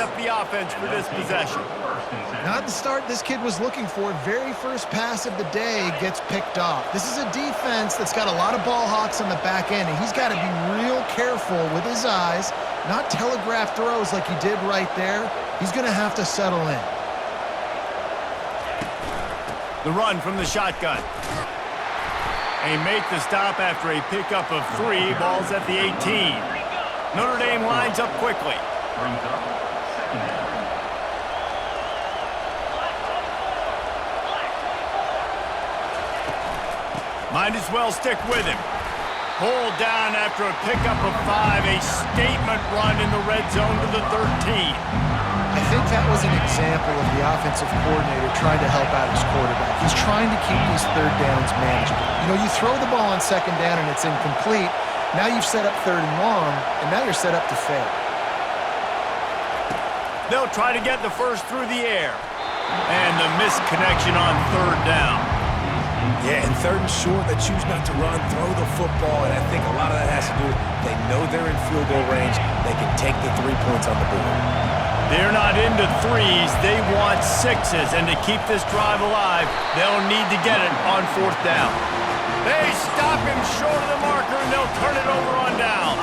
up the offense for this possession. Not the start this kid was looking for. Very first pass of the day gets picked off. This is a defense that's got a lot of ball hawks on the back end, and he's got to be real careful with his eyes, not telegraph throws like he did right there. He's going to have to settle in. The run from the shotgun. They make the stop after a pickup of 3. Ball's at the 18. Notre Dame lines up quickly. Might as well stick with him. Pulled down after a pickup of 5. A statement run in the red zone to the 13. I think that was an example of the offensive coordinator trying to help out his quarterback. He's trying to keep these third downs manageable. You know, you throw the ball on second down and it's incomplete. Now you've set up third and long, and now you're set up to fail. They'll try to get the first through the air. And the missed connection on third down. Yeah, and third and short, they choose not to run, throw the football, and I think a lot of that has to do with they know they're in field goal range. They can take the 3 points on the board. They're not into 3s. They want 6s, and to keep this drive alive, they'll need to get it on fourth down. They stop him short of the marker, and they'll turn it over on downs.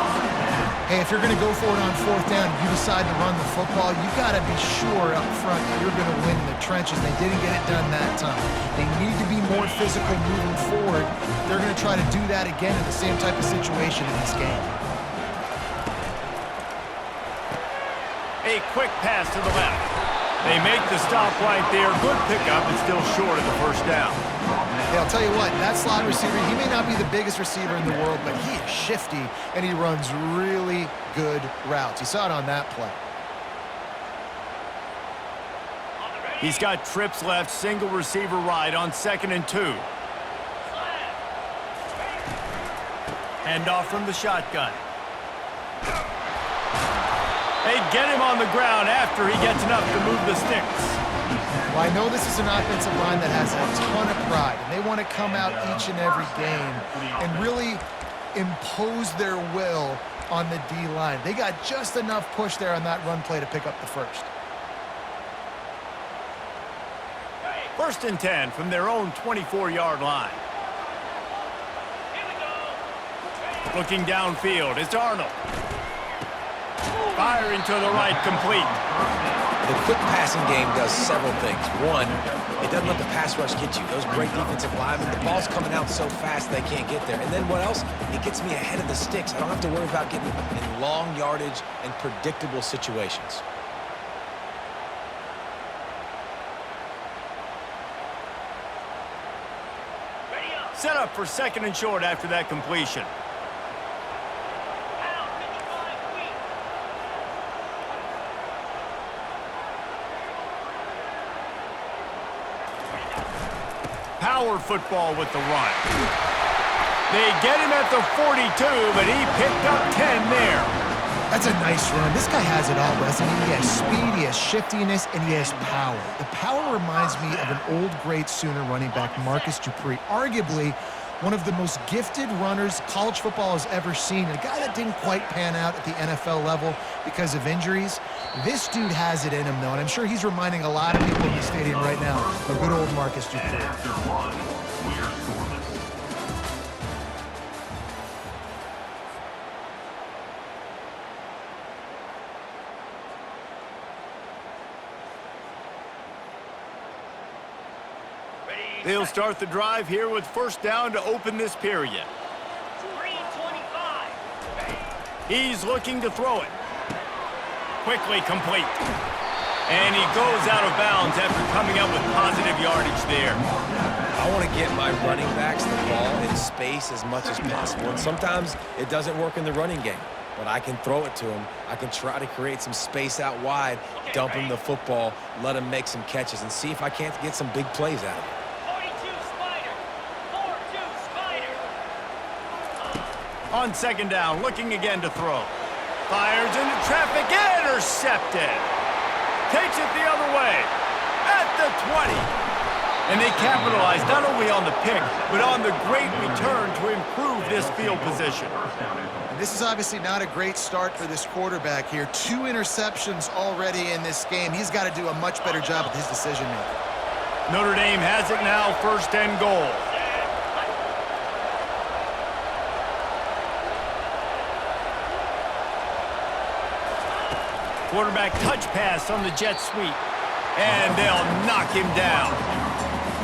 Hey, if you're going to go for it on fourth down, you decide to run the football, you've got to be sure up front that you're going to win in the trenches. They didn't get it done that time. They need to be more physical moving forward. They're going to try to do that again in the same type of situation in this game. A quick pass to the left. They make the stop right there. Good pickup, and still short of the first down. Hey, I'll tell you what, that slot receiver, he may not be the biggest receiver in the world, but he is shifty, and he runs really good routes. You saw it on that play. He's got trips left, single receiver right on 2nd and 2. Handoff from the shotgun. They get him on the ground after he gets enough to move the sticks. Well, I know this is an offensive line that has a ton of pride, and they want to come out each and every game and really impose their will on the D-line. They got just enough push there on that run play to pick up the first. 1st and 10 from their own 24-yard line. Looking downfield, it's Arnold. Firing to the right, complete. The quick passing game does several things. One, it doesn't let the pass rush get you. Those great defensive linemen, the ball's coming out so fast they can't get there. And then what else? It gets me ahead of the sticks. I don't have to worry about getting in long yardage and predictable situations. Set up for 2nd and short after that completion. Power football with the run. They get him at the 42, but he picked up 10 there. That's a nice run. This guy has it all, Wes. I mean, he has speed, he has shiftiness, and he has power. The power reminds me of an old, great Sooner running back, Marcus Dupree. Arguably one of the most gifted runners college football has ever seen. A guy that didn't quite pan out at the NFL level because of injuries. This dude has it in him, though, and I'm sure he's reminding a lot of people in the stadium right now of good old Marcus Dupree. They'll start the drive here with 1st down to open this period. He's looking to throw it. Quickly complete. And he goes out of bounds after coming up with positive yardage there. I want to get my running backs the ball in space as much as possible. And sometimes it doesn't work in the running game, but I can throw it to him. I can try to create some space out wide, dump him the football, let him make some catches, and see if I can't get some big plays out of it. On 2nd down, looking again to throw. Fires into traffic, intercepted. Takes it the other way. At the 20. And they capitalized not only on the pick, but on the great return to improve this field position. And this is obviously not a great start for this quarterback here. 2 interceptions already in this game. He's got to do a much better job with his decision-making. Notre Dame has it now, 1st and goal. Quarterback touch pass on the jet sweep. And they'll knock him down.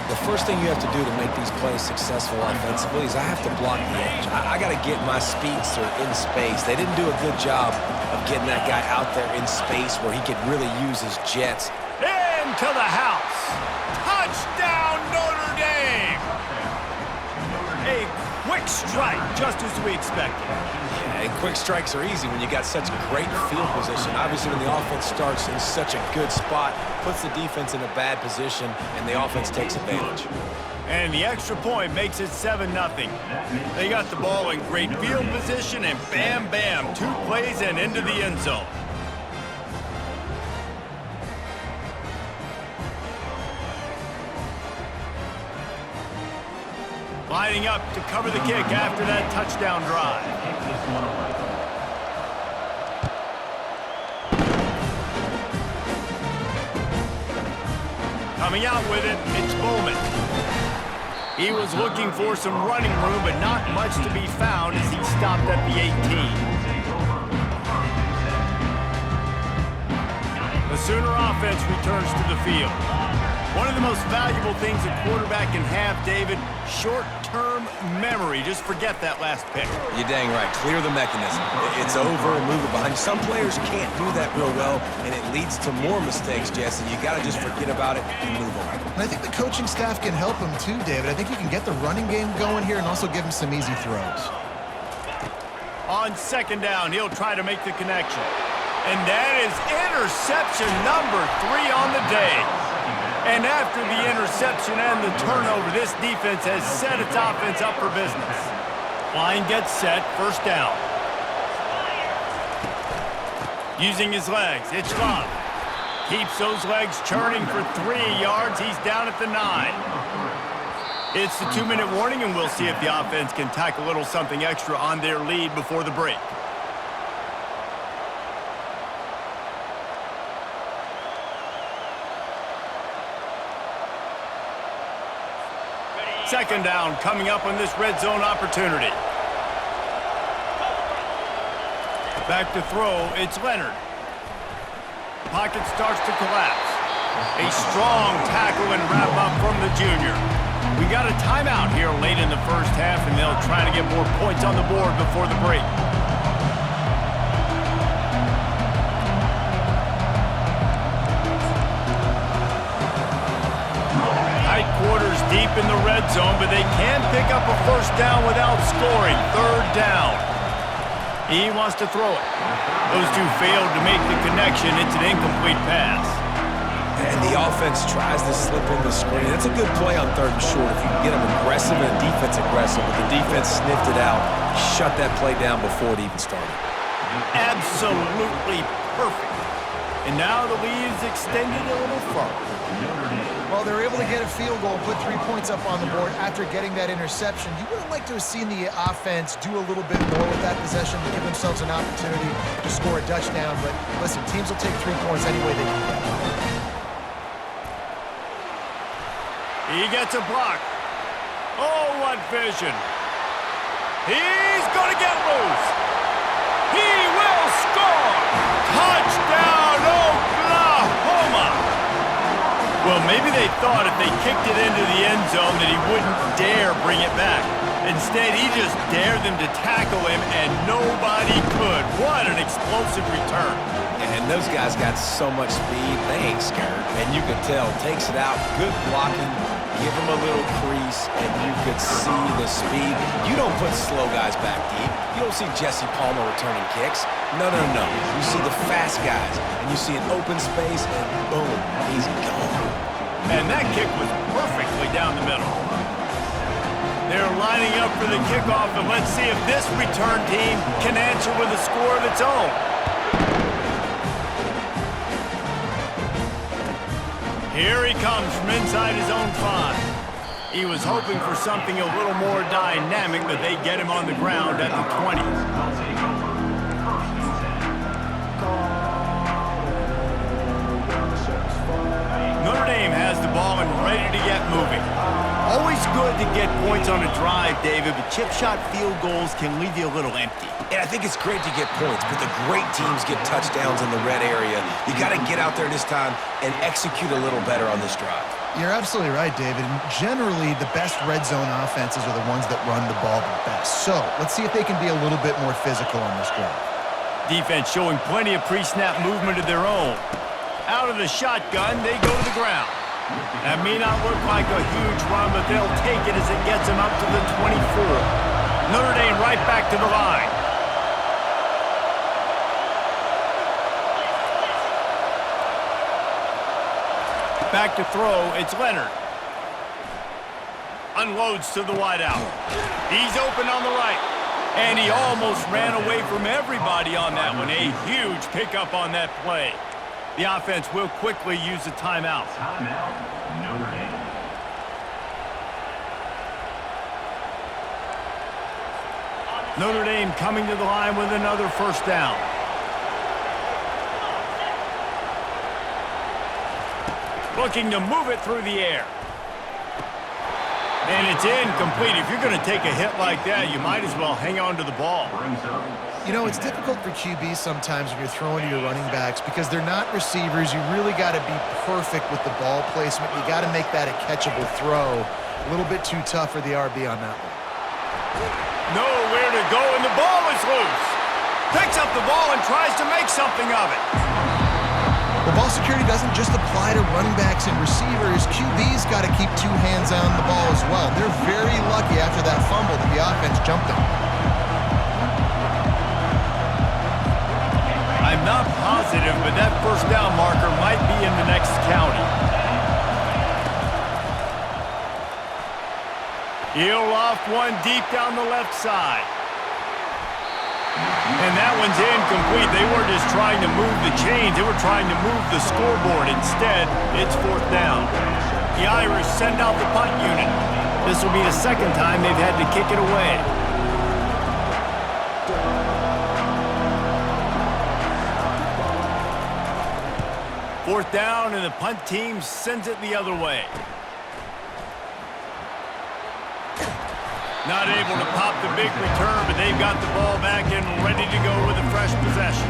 The first thing you have to do to make these plays successful offensively is I have to block the edge. I got to get my speedster in space. They didn't do a good job of getting that guy out there in space where he could really use his jets. Into the house. Touchdown, Notre Dame. A quick strike, just as we expected. And quick strikes are easy when you got such great field position. Obviously, when the offense starts in such a good spot, puts the defense in a bad position, and the offense takes advantage. And the extra point makes it 7-0. They got the ball in great field position, and bam, bam, 2 plays and into the end zone. Lining up to cover the kick after that touchdown drive. Coming out with it, it's Bowman. He was looking for some running room, but not much to be found as he stopped at the 18. The Sooner offense returns to the field. One of the most valuable things a quarterback can have, David, short-term memory. Just forget that last pick. You're dang right. Clear the mechanism. It's over and move it behind you. Some players can't do that real well, and it leads to more mistakes, Jesse. You got to just forget about it and move on. And I think the coaching staff can help him too, David. I think you can get the running game going here and also give him some easy throws. On 2nd down, he'll try to make the connection. And that is interception number 3 on the day. And after the interception and the turnover, this defense has set its offense up for business. Line gets set, 1st down. Using his legs, it's Love. Keeps those legs churning for 3 yards. He's down at the 9. It's the 2-minute warning, and we'll see if the offense can tack a little something extra on their lead before the break. Second down coming up on this red zone opportunity. Back to throw, it's Leonard. Pocket starts to collapse. A strong tackle and wrap up from the junior. We got a timeout here late in the 1st half, and they'll try to get more points on the board before the break. Tight quarters deep in the red zone, but they can pick up a 1st down without scoring. 3rd down. He wants to throw it. Those 2 failed to make the connection. It's an incomplete pass. And the offense tries to slip in the screen. That's a good play on 3rd and short if you can get them aggressive and defense aggressive. But the defense sniffed it out, shut that play down before it even started. Absolutely perfect. And now the lead is extended a little further. Well, they're able to get a field goal, put 3 points up on the board after getting that interception. You would have liked to have seen the offense do a little bit more with that possession to give themselves an opportunity to score a touchdown. But listen, teams will take 3 points any way they can get. He gets a block. Oh, what vision. He's going to get loose. He will score. Touchdown, Oklahoma. Well, maybe they thought if they kicked it into the end zone that he wouldn't dare bring it back. Instead, he just dared them to tackle him, and nobody could. What an explosive return. And those guys got so much speed, they ain't scared. And you could tell, takes it out, good blocking, give him a little crease, and you could see the speed. You don't put slow guys back deep. You don't see Jesse Palmer returning kicks. No. You see the fast guys, and you see an open space, and boom, he's gone. And that kick was perfectly down the middle. They're lining up for the kickoff, and let's see if this return team can answer with a score of its own. Here he comes from inside his own 5. He was hoping for something a little more dynamic, but they get him on the ground at the 20. Notre Dame has the ball and ready to get moving. Always good to get points on a drive, David, but chip shot field goals can leave you a little empty. And I think it's great to get points, but the great teams get touchdowns in the red area. You got to get out there this time and execute a little better on this drive. You're absolutely right, David. And generally, the best red zone offenses are the ones that run the ball the best. So let's see if they can be a little bit more physical on this drive. Defense showing plenty of pre-snap movement of their own. Out of the shotgun, they go to the ground. That may not look like a huge run, but they'll take it as it gets them up to the 24. Notre Dame right back to the line. Back to throw, it's Leonard. Unloads to the wideout. He's open on the right. And he almost ran away from everybody on that one. A huge pickup on that play. The offense will quickly use a timeout. Timeout, Notre Dame. Notre Dame coming to the line with another first down. Looking to move it through the air. And it's incomplete. If you're going to take a hit like that, you might as well hang on to the ball. You know, it's difficult for QBs sometimes when you're throwing to your running backs because they're not receivers. You really got to be perfect with the ball placement. You got to make that a catchable throw. A little bit too tough for the RB on that one. Nowhere to go, and the ball is loose. Picks up the ball and tries to make something of it. The ball security doesn't just apply to running backs and receivers. QB's got to keep 2 hands on the ball as well. They're very lucky after that fumble that the offense jumped on. I'm not positive, but that first down marker might be in the next county. He'll loft one deep down the left side. And that one's incomplete. They weren't just trying to move the chains. They were trying to move the scoreboard. Instead, it's 4th down. The Irish send out the punt unit. This will be the second time they've had to kick it away. Fourth down, and the punt team sends it the other way. Not able to pop the big return, but they've got the ball back and ready to go with a fresh possession.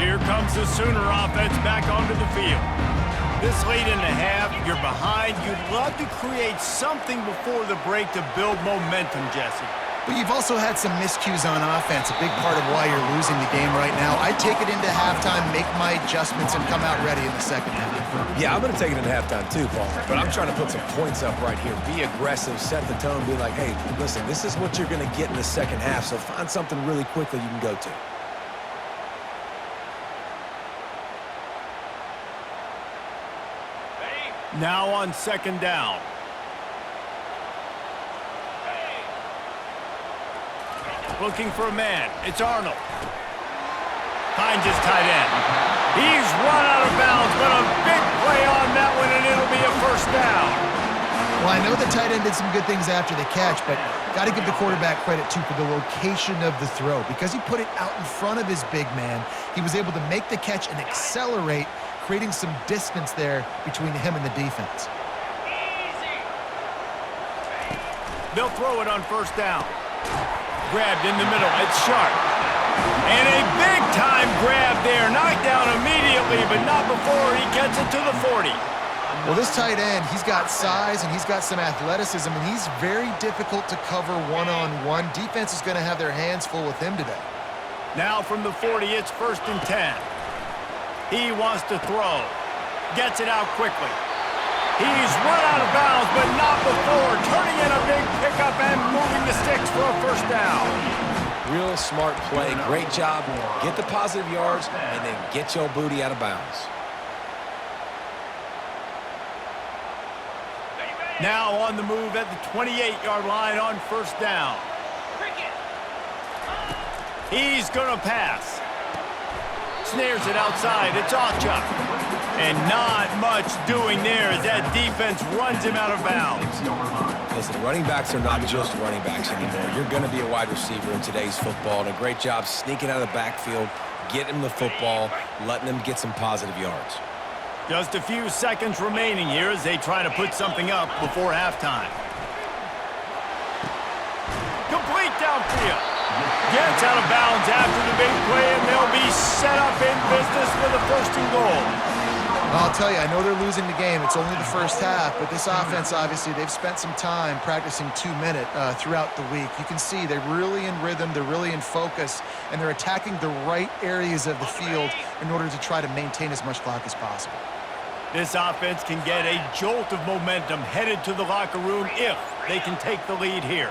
Here comes the Sooner offense back onto the field. This late in the half, you're behind. You'd love to create something before the break to build momentum, Jesse. But you've also had some miscues on offense, a big part of why you're losing the game right now. I'd take it into halftime, make my adjustments, and come out ready in the second half. Yeah, I'm going to take it in halftime too, Paul. But I'm trying to put some points up right here. Be aggressive, set the tone, be like, hey, listen, this is what you're going to get in the second half, so find something really quickly you can go to. Now on second down. Looking for a man. It's Arnold. Finds his tight end. He's run out of bounds, but a big play on that one, and it'll be a first down. Well, I know the tight end did some good things after the catch, but got to give the quarterback credit, too, for the location of the throw. Because he put it out in front of his big man, he was able to make the catch and accelerate, creating some distance there between him and the defense. They'll throw it on first down. Grabbed in the middle. It's Sharp. And a big-time grab there. Knocked down immediately, but not before he gets it to the 40. Well, this tight end, he's got size and he's got some athleticism, and he's very difficult to cover one-on-one. Defense is going to have their hands full with him today. Now from the 40, it's 1st and 10. He wants to throw. Gets it out quickly. He's run out of bounds, but not before. Turning in a big pickup and moving the sticks for a first down. Real smart play. Great job. Get the positive yards, and then get your booty out of bounds. Now on the move at the 28-yard line on first down. He's going to pass. Snares it outside. It's Ocha. And not much doing there as that defense runs him out of bounds. Listen, running backs are not just running backs anymore. You're going to be a wide receiver in today's football, and a great job sneaking out of the backfield, getting him the football, letting him get some positive yards. Just a few seconds remaining here as they try to put something up before halftime. Complete downfield. Gets out of bounds after the big play, and they'll be set up in business with a 1st and goal. I'll tell you, I know they're losing the game. It's only the first half, but this offense, obviously, they've spent some time practicing 2-minute throughout the week. You can see they're really in rhythm, they're really in focus, and they're attacking the right areas of the field in order to try to maintain as much clock as possible. This offense can get a jolt of momentum headed to the locker room if they can take the lead here.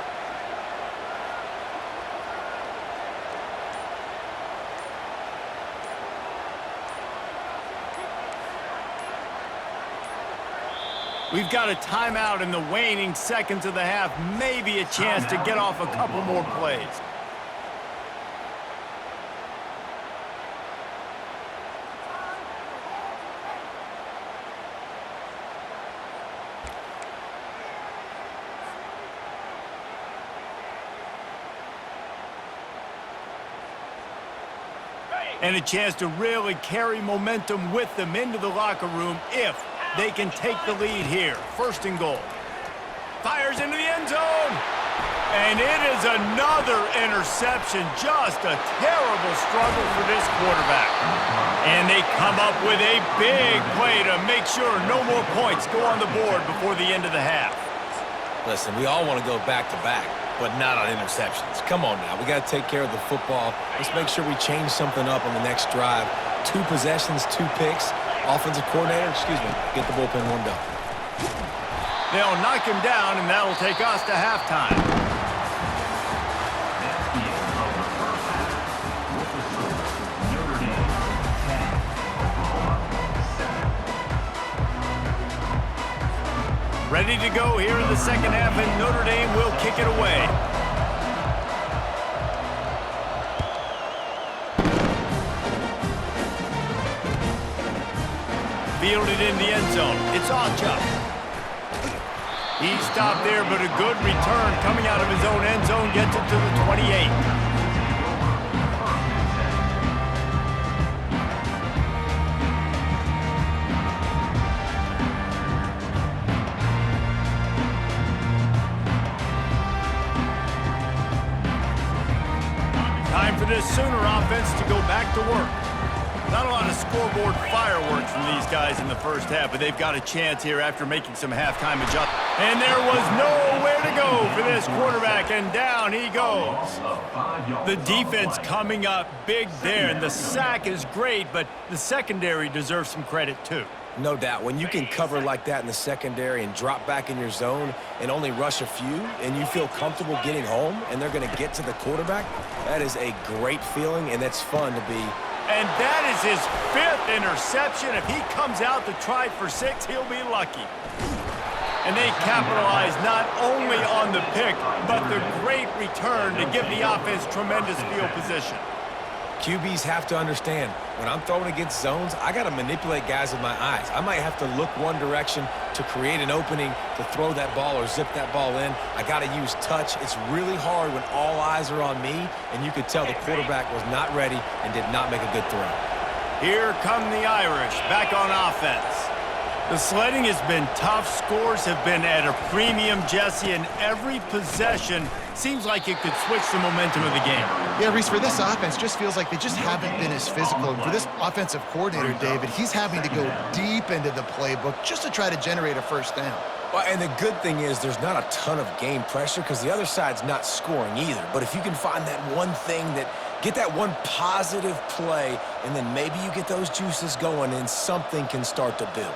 We've got a timeout in the waning seconds of the half. Maybe a chance to get off a couple more plays. And a chance to really carry momentum with them into the locker room if they can take the lead here. 1st and goal. Fires into the end zone. And it is another interception. Just a terrible struggle for this quarterback. And they come up with a big play to make sure no more points go on the board before the end of the half. Listen, we all want to go back-to-back, but not on interceptions. Come on now. We got to take care of the football. Let's make sure we change something up on the next drive. 2 possessions, 2 picks. Offensive coordinator, get the bullpen warmed up. They'll knock him down, and that'll take us to halftime. That's the end of the first half. With the score, Notre Dame 10, Oklahoma 7. Ready to go here in the second half, and Notre Dame will kick it away. Fielded in the end zone. It's Ocha. He stopped there, but a good return coming out of his own end zone gets it to the 28. Time for this Sooner offense to go back to work. Not a lot of scoreboard fireworks from these guys in the first half, but they've got a chance here after making some halftime adjustments. And there was nowhere to go for this quarterback, and down he goes. The defense coming up big there, and the sack is great, but the secondary deserves some credit too. No doubt. When you can cover like that in the secondary and drop back in your zone and only rush a few, and you feel comfortable getting home, and they're going to get to the quarterback, that is a great feeling, and it's fun to be. And that is his 5th interception. If he comes out to try for 6, he'll be lucky. And they capitalize not only on the pick, but the great return to give the offense tremendous field position. QBs have to understand, when I'm throwing against zones, I got to manipulate guys with my eyes. I might have to look one direction to create an opening to throw that ball or zip that ball in. I got to use touch. It's really hard when all eyes are on me, and you could tell the quarterback was not ready and did not make a good throw. Here come the Irish back on offense. The sledding has been tough. Scores have been at a premium, Jesse, and every possession seems like it could switch the momentum of the game. Yeah, Reese, for this offense, just feels like they just haven't been as physical. And for this offensive coordinator, David, he's having to go deep into the playbook just to try to generate a 1st down. Well, and the good thing is there's not a ton of game pressure because the other side's not scoring either. But if you can find that one thing get that one positive play, and then maybe you get those juices going and something can start to build.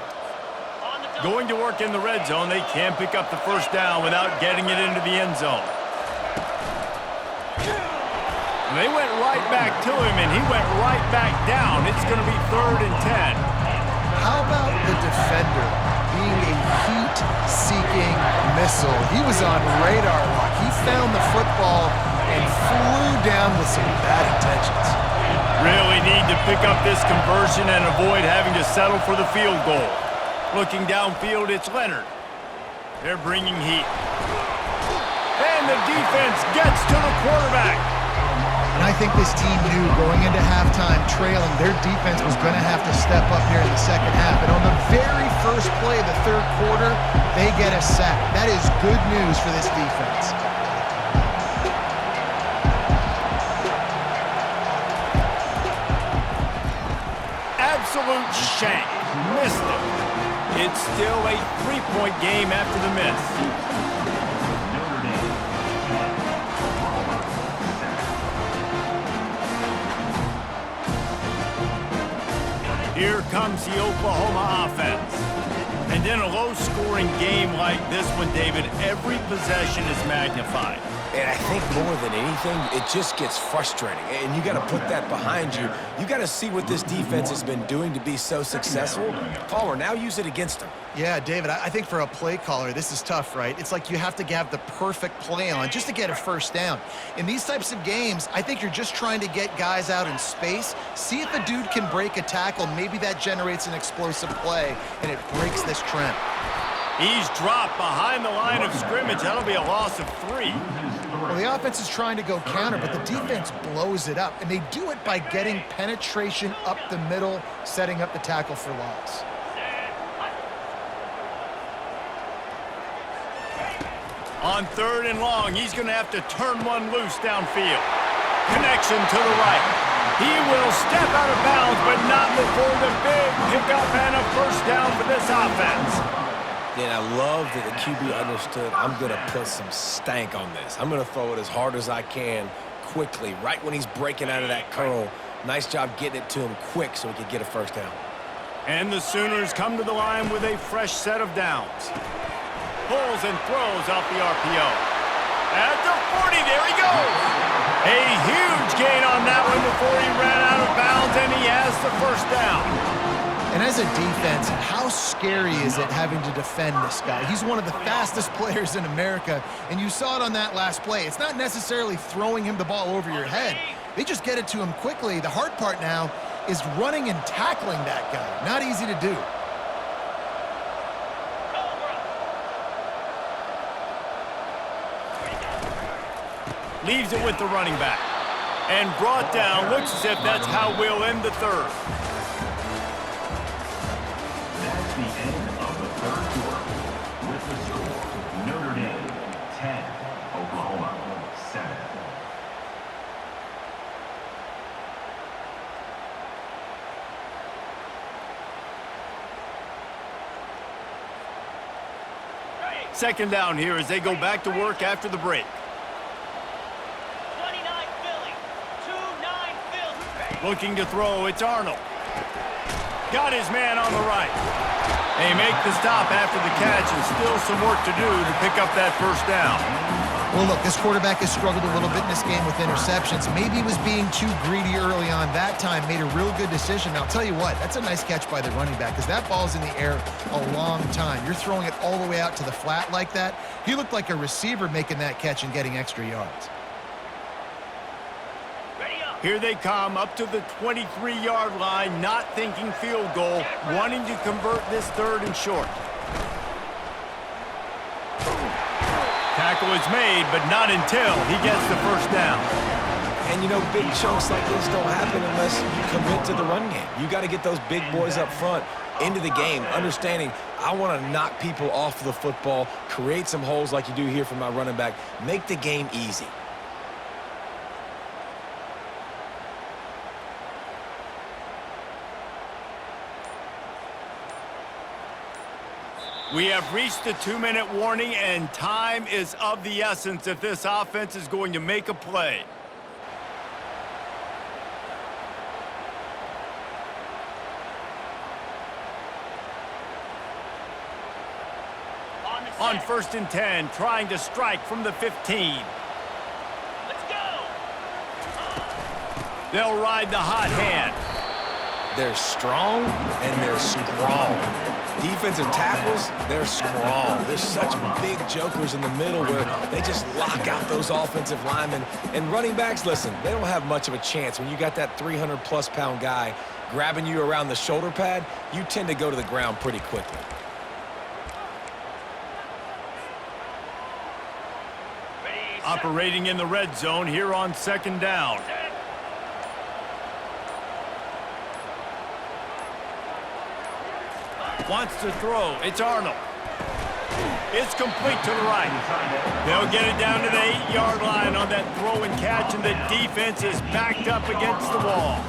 Going to work in the red zone, they can pick up the 1st down without getting it into the end zone. They went right back to him, and he went right back down. It's going to be 3rd and 10. How about the defender being a heat-seeking missile. He was on radar lock. He found the football and flew down with some bad intentions. Really need to pick up this conversion and avoid having to settle for the field goal. Looking downfield, it's Leonard. They're bringing heat. And the defense gets to the quarterback. And I think this team knew going into halftime trailing, their defense was going to have to step up here in the second half. And on the very first play of the third quarter, they get a sack. That is good news for this defense. Absolute shank. Missed it. It's still a 3-point game after the miss. Notre Dame. Here comes the Oklahoma offense. And in a low-scoring game like this one, David, every possession is magnified. And I think more than anything, it just gets frustrating. And you got to put that behind you. You got to see what this defense has been doing to be so successful. Palmer, now use it against them. Yeah, David, I think for a play caller, this is tough, right? It's like you have to have the perfect play on just to get a first down. In these types of games, I think you're just trying to get guys out in space, see if a dude can break a tackle. Maybe that generates an explosive play, and it breaks this trend. He's dropped behind the line of scrimmage. That'll be a loss of 3. Well, the offense is trying to go counter, but the defense blows it up, and they do it by getting penetration up the middle, setting up the tackle for loss. On 3rd and long, he's going to have to turn one loose downfield. Connection to the right. He will step out of bounds, but not before the big pickup and a first down for this offense. And I love that the QB understood, I'm going to put some stank on this. I'm going to throw it as hard as I can, quickly, right when he's breaking out of that curl. Nice job getting it to him quick so he could get a first down. And the Sooners come to the line with a fresh set of downs. Pulls and throws off the RPO. At the 40, there he goes. A huge gain on that one before he ran out of bounds, and he has the first down. And as a defense, how scary is it having to defend this guy? He's one of the fastest players in America, and you saw it on that last play. It's not necessarily throwing him the ball over your head. They just get it to him quickly. The hard part now is running and tackling that guy. Not easy to do. Leaves it with the running back. And brought down. Looks as if that's how we'll end the third. That's the end of the third quarter. With the score, Notre Dame 10, Oklahoma 7. Second down here as they go back to work after the break. 29 Philly. 2-9 Philly. Looking to throw, it's Arnold. Got his man on the right. They make the stop after the catch, and still some work to do to pick up that first down. Well, look, this quarterback has struggled a little bit in this game with interceptions. Maybe he was being too greedy early on. That time made a real good decision. Now, I'll tell you what, that's a nice catch by the running back because that ball's in the air a long time. You're throwing it all the way out to the flat like that. He looked like a receiver making that catch and getting extra yards. Here they come up to the 23-yard line, not thinking field goal, wanting to convert this third and short. Tackle is made, but not until he gets the first down. And, you know, big chunks like this don't happen unless you commit to the run game. You got to get those big boys up front into the game, understanding I want to knock people off the football, create some holes like you do here for my running back, make the game easy. We have reached the 2-minute warning, and time is of the essence if this offense is going to make a play. On 1st and 10, trying to strike from the 15. Let's go. They'll ride the hot hand. They're strong, and they're strong. Defensive tackles, they're strong. There's such big jokers in the middle where they just lock out those offensive linemen. And running backs, listen, they don't have much of a chance. When you got that 300-plus pound guy grabbing you around the shoulder pad, you tend to go to the ground pretty quickly. Operating in the red zone here on 2nd down. Wants to throw. It's Arnold. It's complete to the right. They'll get it down to the 8-yard line on that throw and catch, and the defense is backed up against the wall.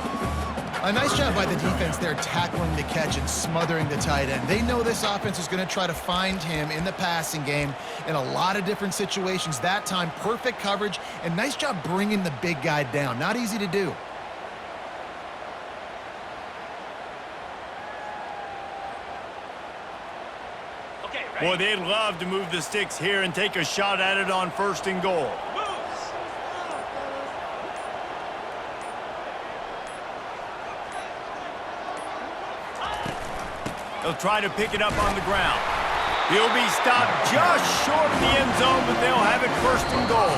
A nice job by the defense there tackling the catch and smothering the tight end. They know this offense is going to try to find him in the passing game in a lot of different situations. That time, perfect coverage, and nice job bringing the big guy down. Not easy to do. Boy, they'd love to move the sticks here and take a shot at it on 1st and goal. They'll try to pick it up on the ground. He'll be stopped just short of the end zone, but they'll have it 1st and goal.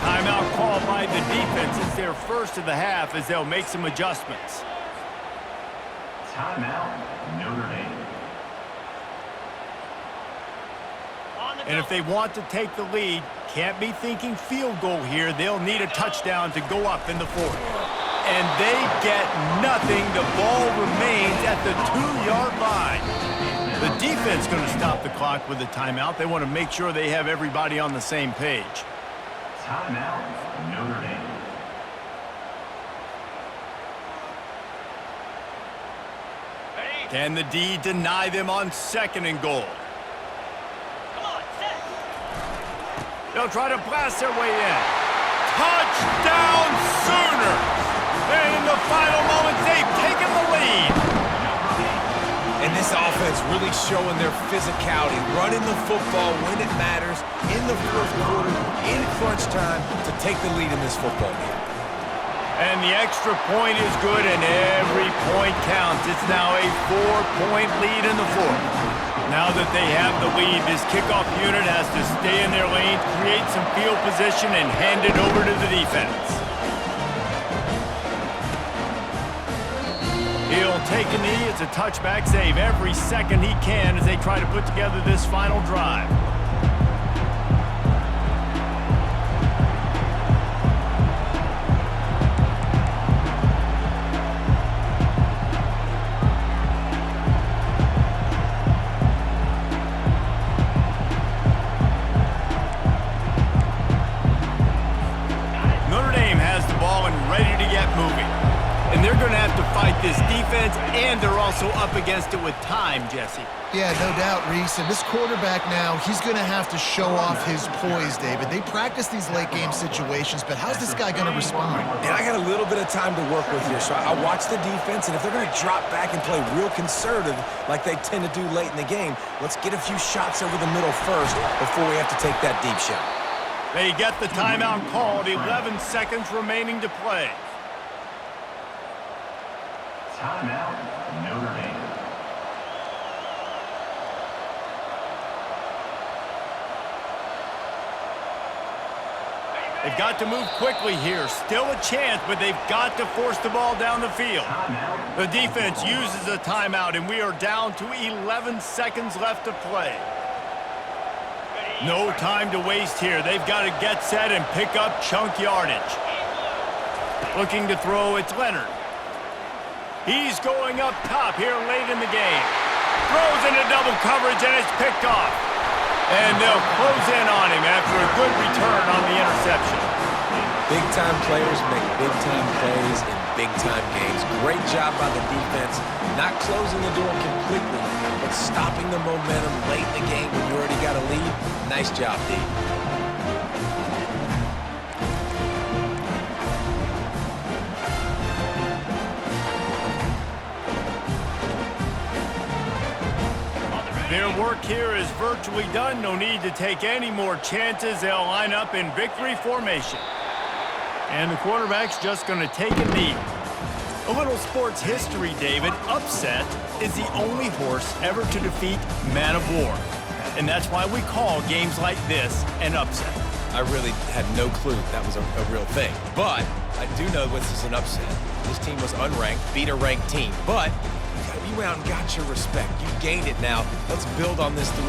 Timeout called by the defense. It's their first of the half as they'll make some adjustments. Timeout, Notre Dame. And if they want to take the lead, can't be thinking field goal here. They'll need a touchdown to go up in the 4th. And they get nothing. The ball remains at the 2-yard line. The defense going to stop the clock with a timeout. They want to make sure they have everybody on the same page. Timeout, Notre Dame. Can the D deny them on 2nd and goal? They'll try to blast their way in. Touchdown Sooners! And in the final moments, they've taken the lead. And this offense really showing their physicality, running the football when it matters, in the 4th quarter, in crunch time, to take the lead in this football game. And the extra point is good, and every point counts. It's now a 4-point lead in the 4th. Now that they have the lead, this kickoff unit has to stay in their lane, create some field position, and hand it over to the defense. He'll take a knee. It's a touchback save every second he can as they try to put together this final drive. They're going to have to fight this defense, and they're also up against it with time, Jesse. Yeah, no doubt, Reese. And this quarterback now, he's going to have to show off his poise, David. They practice these late-game situations, but how's this guy going to respond? And I got a little bit of time to work with here, so I watch the defense, and if they're going to drop back and play real conservative like they tend to do late in the game, let's get a few shots over the middle first before we have to take that deep shot. They get the timeout called, 11 seconds remaining to play. Timeout, Notre Dame. They've got to move quickly here. Still a chance, but they've got to force the ball down the field. The defense uses a timeout, and we are down to 11 seconds left to play. No time to waste here. They've got to get set and pick up chunk yardage. Looking to throw, it's Leonard. He's going up top here late in the game. Throws into double coverage, and it's picked off. And they'll close in on him after a good return on the interception. Big-time players make big-time plays in big-time games. Great job by the defense, not closing the door completely, but stopping the momentum late in the game when you already got a lead. Nice job, D. Their work here is virtually done. No need to take any more chances. They'll line up in victory formation. And the quarterback's just going to take a knee. A little sports history, David. Upset is the only horse ever to defeat Man of War. And that's why we call games like this an upset. I really had no clue that was a real thing. But I do know this is an upset. This team was unranked, beat a ranked team. But you went out and got your respect. You gained it now. Let's build on this throughout